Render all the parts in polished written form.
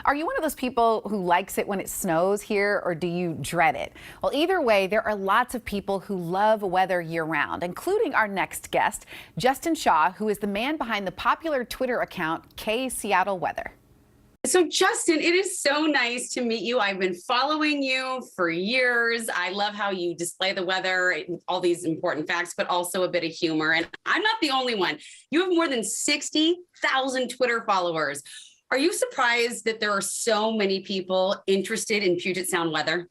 Are you one of those people who likes it when it snows here, or do you dread it? Well, either way, there are lots of people who love weather year-round, including our next guest, Justin Shaw, who is the man behind the popular Twitter account K Seattle Weather. So Justin, it is so nice to meet you. I've been following you for years. I love how you display the weather, all these important facts, but also a bit of humor. And I'm not the only one. You have more than 60,000 Twitter followers. Are you surprised that there are so many people interested in Puget Sound weather?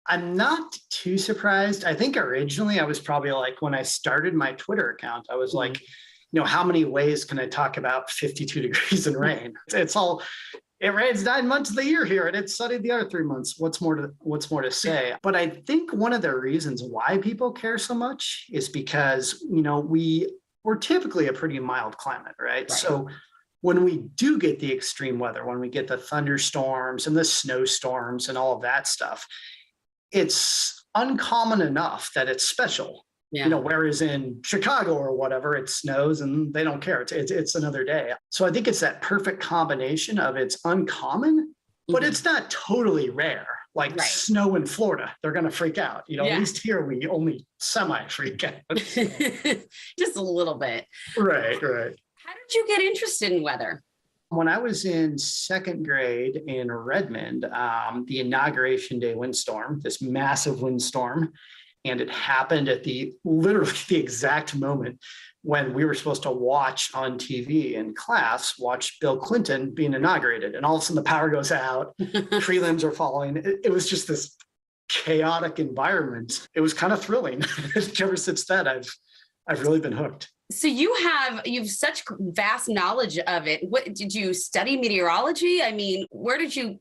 I'm not too surprised. I think originally I was probably like, when I started my Twitter account, I was like, how many ways can I talk about 52 degrees and rain? It rains 9 months of the year here and it's sunny the other 3 months. What's more to say? But I think one of the reasons why people care so much is because, we're typically a pretty mild climate, right? So when we do get the extreme weather, when we get the thunderstorms and the snowstorms and all of that stuff, it's uncommon enough that it's special. Whereas in Chicago or whatever, it snows and they don't care. It's another day. So I think it's that perfect combination of it's uncommon, but it's not totally rare. Like snow in Florida, they're going to freak out. At least here we only semi-freak out. Just a little bit. Right. How did you get interested in weather? When I was in second grade in Redmond, the inauguration day windstorm, this massive windstorm, and it happened at literally the exact moment when we were supposed to watch on TV in class, watch Bill Clinton being inaugurated. And all of a sudden the power goes out, tree limbs are falling. It was just this chaotic environment. It was kind of thrilling. Ever since then, I've really been hooked. So you've such vast knowledge of it. What did you study meteorology? I mean, where did you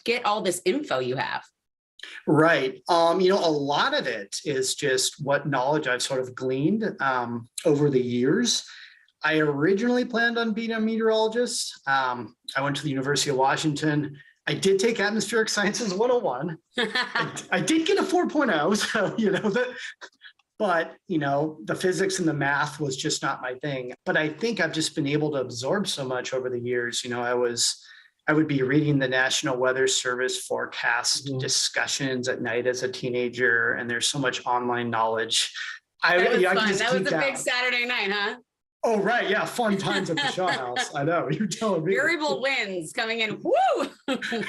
get all this info you have? Right. A lot of it is just what knowledge I've sort of gleaned over the years. I originally planned on being a meteorologist. I went to the University of Washington. I did take Atmospheric Sciences 101. I did get a 4.0, so, but, the physics and the math was just not my thing. But I think I've just been able to absorb so much over the years. I would be reading the National Weather Service forecast discussions at night as a teenager, and there's so much online knowledge. That was fun. That was a big Saturday night, huh? Oh, right. Yeah. Fun times at the Shaw House. I know. You're telling me. Variable winds coming in. Woo!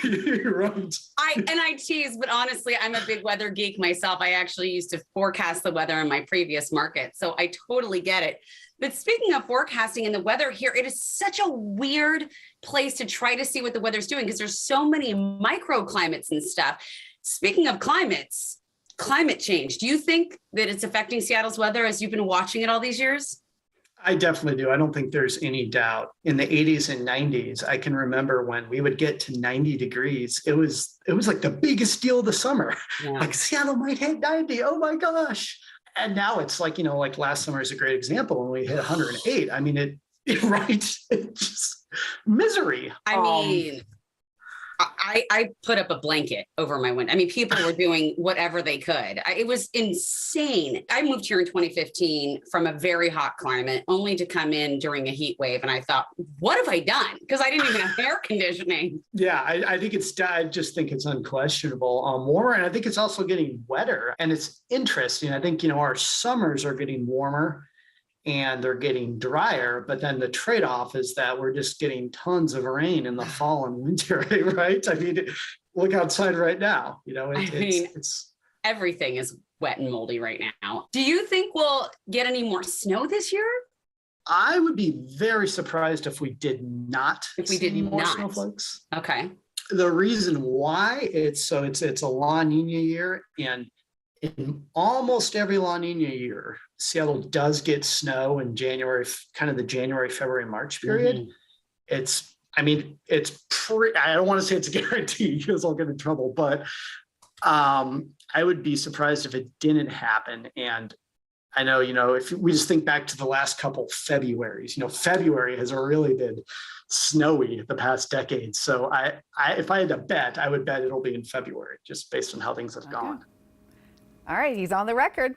You're right. I tease, but honestly, I'm a big weather geek myself. I actually used to forecast the weather in my previous market, so I totally get it. But speaking of forecasting and the weather here, it is such a weird place to try to see what the weather's doing because there's so many microclimates and stuff. Speaking of climates, climate change, do you think that it's affecting Seattle's weather as you've been watching it all these years? I definitely do. I don't think there's any doubt. In the 80s and 90s, I can remember when we would get to 90 degrees. It was like the biggest deal of the summer. Yeah. Like Seattle might hit 90. Oh my gosh. And now it's like, like last summer is a great example when we hit 108. I mean, it's just misery. I mean, I put up a blanket over my window. I mean, people were doing whatever they could. It was insane. I moved here in 2015 from a very hot climate, only to come in during a heat wave. And I thought, what have I done? Because I didn't even have air conditioning. Yeah, I just think it's unquestionable warmer. And I think it's also getting wetter. And it's interesting. I think, our summers are getting warmer and they're getting drier, but then the trade-off is that we're just getting tons of rain in the fall and winter, right? I mean, look outside right now, it's everything is wet and moldy right now. Do you think we'll get any more snow this year? I would be very surprised if we did not see more snowflakes. Okay. The reason why it's a La Nina year, and in almost every La Nina year, Seattle does get snow in January, kind of the January, February, March period. I don't want to say it's a guarantee because I'll get in trouble, but I would be surprised if it didn't happen. And I know, if we just think back to the last couple Februarys, February has really been snowy the past decade. So if I had to bet, I would bet it'll be in February, just based on how things have gone. All right, he's on the record.